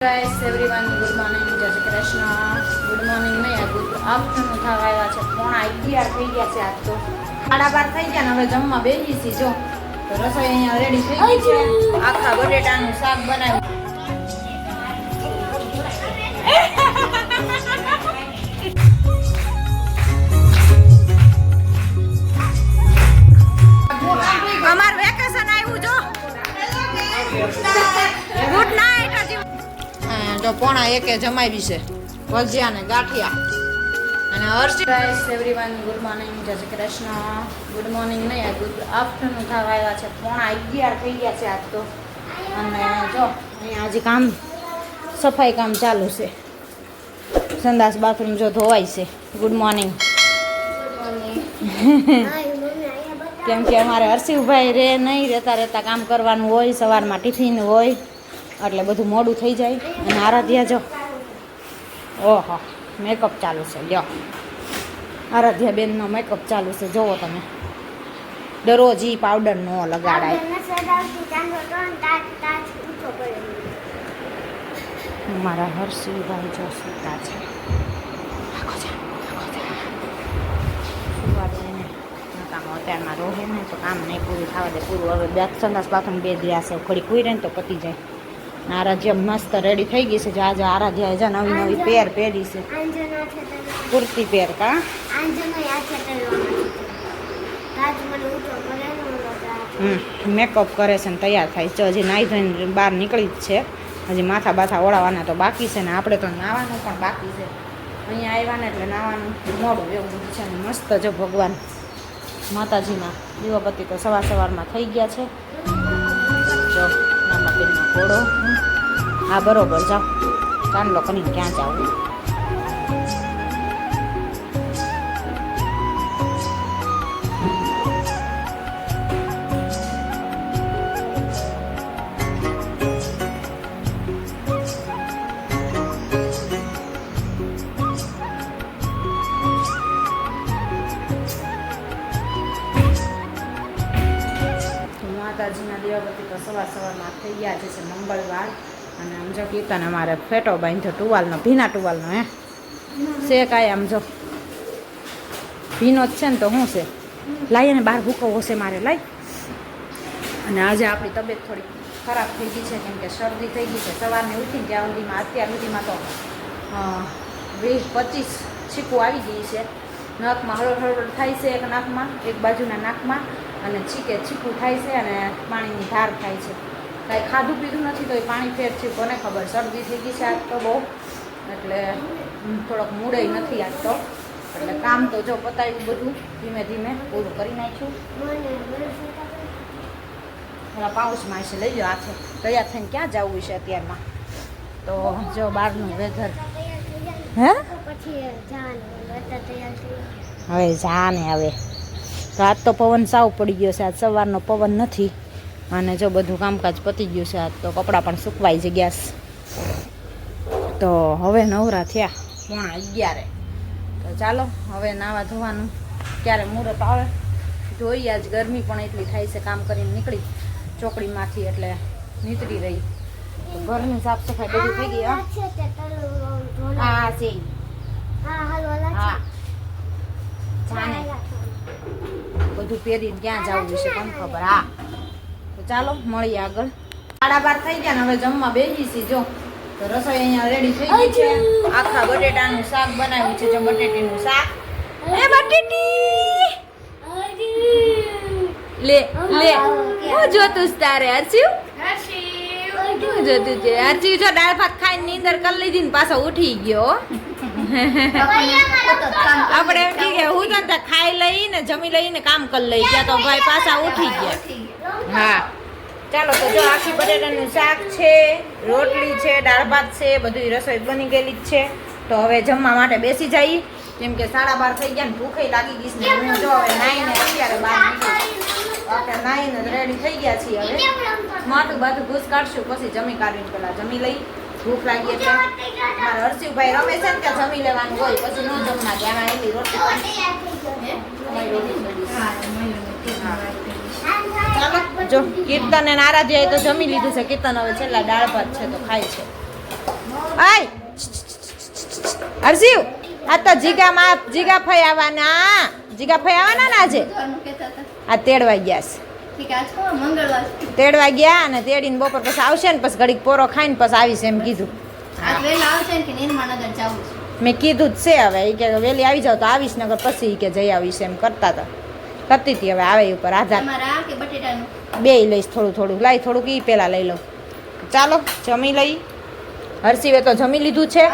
Guys everyone good morning જય Shri Krishna. Good morning નહીં, good afternoon થવા આવ્યા છે. 11:30 થઈ ગયા છે. આજ તો 12:30 થઈ ગયા ને હવે જમવા બેસી છીએ. જો તો રસોઈ અહીંયા રેડી થઈ ગઈ છે. આખા બટેટાનું શાક બનાવ્યું. અમાર વેકેશન આવ્યું જો. Good night. જો 1:30 જમાવી છે ભજીયા ને ગાંઠિયા અને હર્ષિત. ગાઈસ એવરીવન ગુડ મોર્નિંગ જય શ્રી કૃષ્ણ. ગુડ મોર્નિંગ નહીં, ગુડ આફ્ટરનૂન થવા આવ્યા છે. 11:30 થઈ ગયા છે આજ તો. અને જો અહીંયા આજે કામ સફાઈ કામ ચાલુ છે. સંડાસ બાથરૂમ જો ધોવાય છે. Good morning. કેમ કે અમારે હર્ષિભાઈ રે નહીં રહેતા કામ કરવાનું હોય. સવારમાં ટિફિન હોય એટલે બધું મોડું થઈ જાય. અને આરાધ્યા જો ઓહો મેકઅપ ચાલુ છે. લ્યો આરાધ્યા બેનનો મેકઅપ ચાલુ છે. જુઓ તમે, દરરોજ ઈ પાવડર નો લગાડાય. મારા હર્ષિભાઈ જો સુતા છે. અત્યારમાં રોહે ને તો કામ નહીં પૂરું થવા દે. પૂરું હવે બે સંડાસ બાથરૂમ બે રહ્યા છે. ઘડી કુઈ રહે ને તો પતી જાય. આરાધ્યા મસ્ત રેડી થઈ ગઈ છે. આજે આરાધ્યા છે નવી નવી પેર પહેરી છે. કુર્તી પેર કા મેકઅપ કરે છે ને તૈયાર થાય છે. હજી નાહી ધોઈને બહાર નીકળી જ છે. હજી માથા બાથા ઓળાવવાના તો બાકી છે ને આપણે તો નાવાનું પણ બાકી છે. અહીંયા આવ્યા ને એટલે નાવાનું મોડું એવું બધું છે ને. મસ્ત જો ભગવાન માતાજીના દીવાબત્તી તો સવારમાં થઈ ગયા છે. જો નાના બેનનો ઘોડો. હા બરોબર, જાઓ ચાંદલો કરીને ક્યાં જાવ. માતાજીના દીવાબત્તી તો સવારમાં થઈ ગયા છે. મંગળવાર અને આમ જો કીર્તન અમારે ફેટો બાંધ્યો ટુવાલનો, ભીના ટુવાલનો. હે છે કાંઈ આમ જો ભીનો જ છે ને તો શું છે. લાઈ અને બહાર ભૂકવવો છે મારે. લાઈ. અને આજે આપણી તબિયત થોડી ખરાબ થઈ ગઈ છે કેમ કે શરદી થઈ ગઈ છે. સવારની ઉઠીને ત્યાં સુધીમાં અત્યાર સુધીમાં તો 20-25 છીકું આવી ગઈ છે. નખમાં હળવડ થાય છે એક નાકમાં, એક બાજુના નાકમાં, અને છીકું થાય છે અને પાણીની ધાર થાય છે. કાંઈ ખાધું પીધું નથી તો એ પાણી ફેર છે કોને ખબર. શરદી થઈ ગઈ છે આજ તો બહુ, એટલે થોડોક મૂડે નથી આજ તો. એટલે કામ તો જો પતાવ્યું બધું, ધીમે ધીમે પૂરું કરી નાખ્યું. થોડા પાઉચમાં છે લઈ લો હાથે. તૈયાર થઈને ક્યાં જવું છે અત્યારમાં તો જો બહારનું વેધર. હે હવે જા ને હવે તો આજ તો પવન સાવ પડી ગયો છે. આજ સવારનો પવન નથી. અને જો બધું કામકાજ પતી ગયું છે. આજ તો કપડાં પણ સુકવાઈ જ ગયા છે. તો હવે નવરા થયા 11:30. તો ચાલો હવે નાવા ધોવાનું ક્યારે મુહૂર્ત આવે જોઈએ. આજ ગરમી પણ એટલી થાય છે. કામ કરીને નીકળી ચોકડીમાંથી એટલે નીતરી રહી. તો ઘરની સાફ સફાઈ બધી થઈ ગઈ. હા છે હા જાને બધું પહેરીને ક્યાં જવું છે કોને ખબર. હા તો ચાલો મળીએ આગળ. 12:30 થઈ ગયા ને હવે જમવા બેસી છીએ. જો તો રસોઈ અહીંયા રેડી થઈ ગઈ છે. આખા બટેટાનું શાક બનાવ્યું છે. જો બટેટીનું શાક. એ બટેટી લે લે હું જોતું તારે હર્ષિવ હું જોતું છે. હર્ષિવ જો દાળ ભાત ખાઈને નીંદર કરી લીધી ને પાછો ઉઠી ગયો. આપણે એમ કે હું તો ખાઈ લઈને જમી લઈને કામ કરી લઈ ગયા તો ભાઈ પાછા ઉઠી ગયા. હા ચાલો તો જો આખી બટેટાનું શાક છે, રોટલી છે, દાળ ભાત છે, બધી રસોઈ બની ગયેલી જ છે. તો હવે જમવા માટે બેસી જઈએ કેમ કે 12:30 થઈ ગયા ને ભૂખે લાગી ગઈ છે. હું જો હવે નાઈને અત્યારે બહાર નીકળી. આપણે નાઈને રેડી થઈ ગયા છીએ. હવે માટું બાજુ ઘૂસ કાઢશું પછી જમી કાઢીને પેલા જમી લઈ. ભૂખ લાગી એટલે મારા હર્ષિભાઈ રમે છે ને ત્યાં જમી લેવાનું હોય પછી ન જમવા ત્યાં એની રોટલી. જો કીર્તન અને આરાધ્યાએ તો જમી લીધું છે. કીર્તન હવે છેલ્લા દાળ ભાત છે તો ખાય છે. આય હર્ષિવ આ તો જીગા ફઈ આવવાના ને આજે આ તેડવા ગયા છે તેડવા ગયા અને તેડીને બપોર પછી આવશે ને પછી ઘડીક પોરો ખાઈને પછી આવીશ એમ કીધું મેં કીધું જ છે હવે એ કે વહેલી આવી જાવ તો આવીશ નગર પછી કે જઈ આવીશ એમ કરતી હતી હવે આવે ઉપર આધાર બે લઈશ થોડું લાઈ થોડુંક ઈ પેલા લઈ લઉં ચાલો જમી લઈ હર્ષિવે તો જમી લીધું છે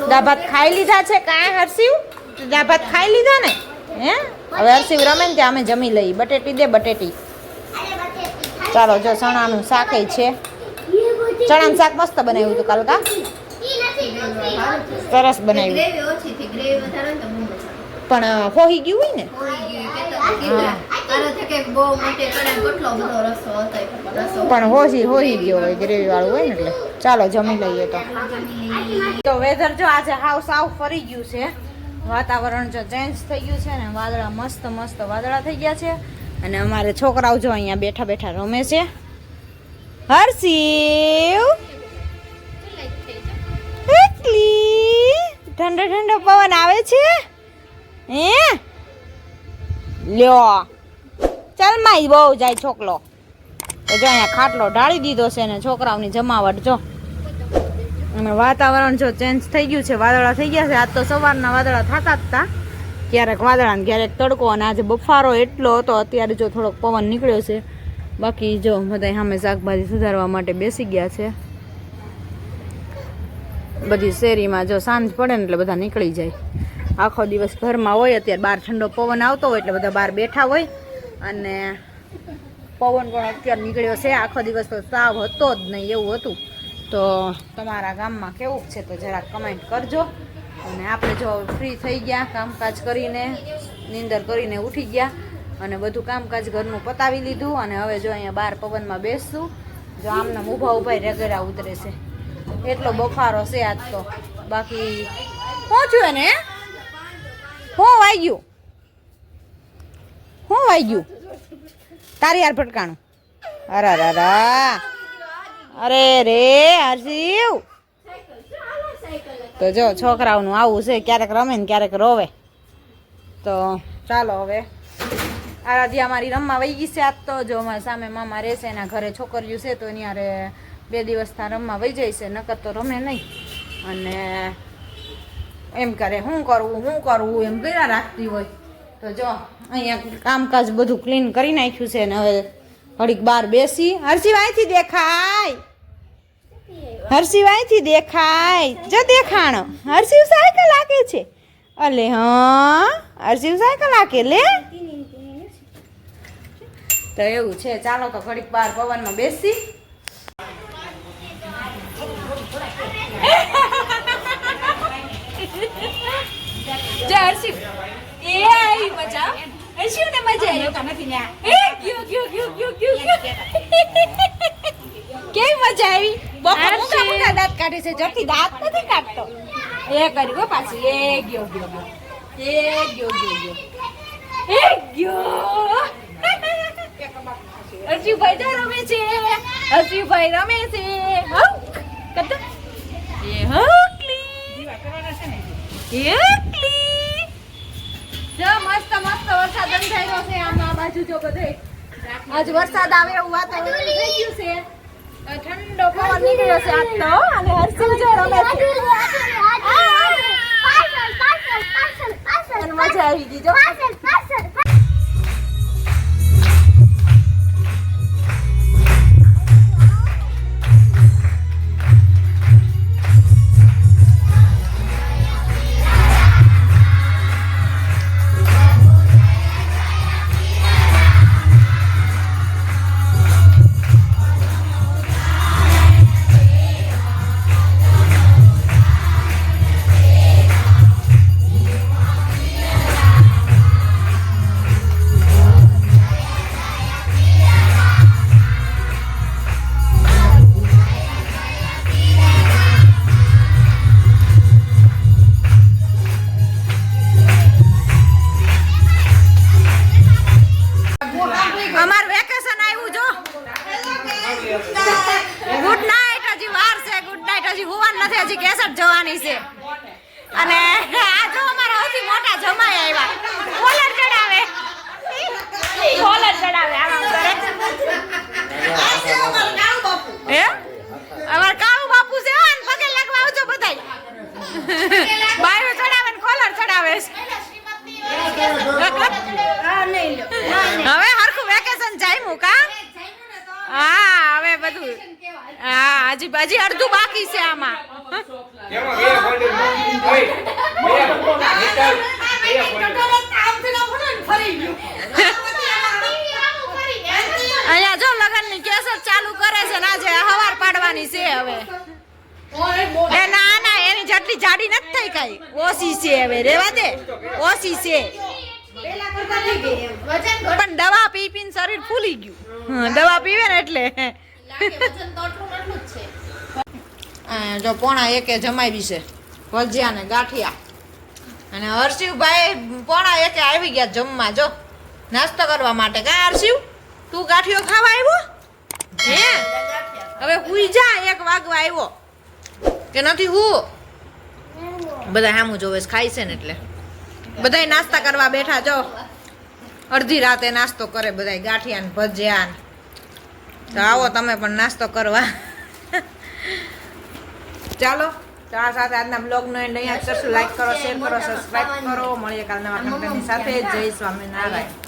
દાભાત ખાઈ લીધા છે કાંઈ હર્ષિવ દાભાત ખાઈ લીધા ને હે હવે હર્ષિવ રમે ને ત્યાં અમે જમી લઈ બટેટી દે બટેટી ચાલો જો ચણાનું શાક છે ચણાનું શાક મસ્ત બનાવ્યું હતું કાલકા સરસ બનાવ્યું પણ હોઈ ગયું હોય ને પણ હોઈ ગયો હોય ગ્રેવી વાળું હોય ને એટલે ચાલો જમી લઈએ તો વેધર જો આજે સાવ ફરી ગયું છે વાતાવરણ જો ચેન્જ થઈ ગયું છે ને વાદળા મસ્ત વાદળા થઈ ગયા છે અને અમારે છોકરાઓ જો અહીંયા બેઠા રમે છે હર્ષિવ ઠંડો પવન આવે છે હે લ્યો ચાલ માઈ બહુ જાય છોકલો તો જો અહીંયા ખાટલો ઢાળી દીધો છે ને છોકરાઓની જમાવટ જો અને વાતાવરણ જો ચેન્જ થઈ ગયું છે વાદળા થઈ ગયા છે આજ તો સવારના વાદળા થતા જ હતા ક્યારેક વાદળા ને ક્યારેક તડકો અને આજે બફારો એટલો હતો અત્યારે જો થોડોક પવન નીકળ્યો છે બાકી જો બધા સામે શાકભાજી સુધારવા માટે બેસી ગયા છે બધી શેરીમાં જો સાંજ પડે ને એટલે બધા નીકળી જાય આખો દિવસ ઘરમાં હોય અત્યારે બહાર ઠંડો પવન આવતો હોય એટલે બધા બહાર બેઠા હોય અને પવન પણ અત્યારે નીકળ્યો છે આખો દિવસ તો તાવ હતો જ નહીં એવું હતું તો તમારા ગામમાં કેવું છે તો જરાક કમેન્ટ કરજો અને આપણે જો ફ્રી થઈ ગયા કામકાજ કરીને નીંદર કરીને ઉઠી ગયા અને બધું કામકાજ ઘરનું પતાવી લીધું અને હવે જો અહીંયા બહાર પવનમાં બેસશું જો આમના ઊભા રેગરા ઉતરે છે એટલો બફારો છે આજ તો બાકી પહોંચ્યું ને હું વાગ્યું તારી યાર ફટકાણું અરે રે હર્ષિવ તો જો છોકરાઓનું આવું છે ક્યારેક રમે ને ક્યારેક રોવે તો ચાલો હવે આરાધ્યા અમારી રમવા વહી ગઈ છે આજ તો જો અમારા સામે મામા રહેશે એના ઘરે છોકરીઓ છે તો એની હારે 2 દિવસ ત્યાં રમવા વહી જાય છે નકર તો રમે નહીં અને એમ કરે શું કરવું એમ કર્યા રાખતી હોય તો જો અહીંયા કામકાજ બધું ક્લીન કરી નાખ્યું છે ને હવે ઘડીક બહાર બેસી હર્ષિવ અહીંથી દેખાય જો દેખાણો હર્ષિવ સાયકલ હાકે છે અલે હા હર્ષિવ સાયકલ હાકે લે તો એવું છે ચાલો તો ઘડીક બહાર પવનમાં બેસી હર્ષિવ એ આવી મજા હર્ષિવ ને મજા આવી કેવી મજા આવી મોટા દાંત કાઢે છે જતી દાંત નથી કાઢતો એ કરી ગો પાછી એ ગયો હર્ષિવભાઈ તો રમે છે મસ્ત વરસાદ બંધાયો છે આમ આ બાજુ જો બધે આજ વરસાદ આવે એવું વાતાવરણ થઈ ગયું છે ઠંડો પવન નીકળ્યો છે આજ તો અને હર્ષિવ જો રમે છે મજા આવી ગઈ જો કેસર જવાની છે અને આ જો અમારા સૌથી મોટા જમાઈ આવ્યા કોલર ચડાવે આરામ કરે હે અમાર કાળુ બાપુ છે હો, ને પગે લાગવા આવજો બધાય બાયો ચડાવે ને કોલર ચડાવે હવે હરખું વેકેશન જાયમું કા હા હવે બધું હા હજી અડધું બાકી છે આમાં અહીંયા જો લગન ની કેસર ચાલુ કરે છે ને આજે હવાર પાડવાની છે હવે એ ના ના એની જેટલી જાડી નથી થઈ કઈ ઓછી છે હવે રેવા દે ઓછી છે પણ દવા પી પીને શરીર ફૂલી ગયું દવા પીવે ને એટલે જો પોણા એકે જમાવી છે ભજીયા ને ગાંઠિયા અને હર્ષિવભાઈ પોણા એકે આવી ગયા જમવા જો નાસ્તો કરવા માટે કા હર્ષિવ તું ગાંઠિયો ખાવા આવ્યો હે હવે હુઈ જા 1 વાગવા આવ્યો કે નથી હું બધા સામું જોવે ખાય છે ને એટલે બધાય નાસ્તા કરવા બેઠા જો અડધી રાતે નાસ્તો કરે બધાય ગાંઠિયા ને ભજીયા ને તો આવો તમે પણ નાસ્તો કરવા ચાલો તો આ સાથે આજના બ્લોગનો એન્ડ અહીંયા કરશું લાઈક કરો શેર કરો સબસ્ક્રાઇબ કરો મળીએ કાલ નવા કન્ટેન્ટની સાથે જય સ્વામિનારાયણ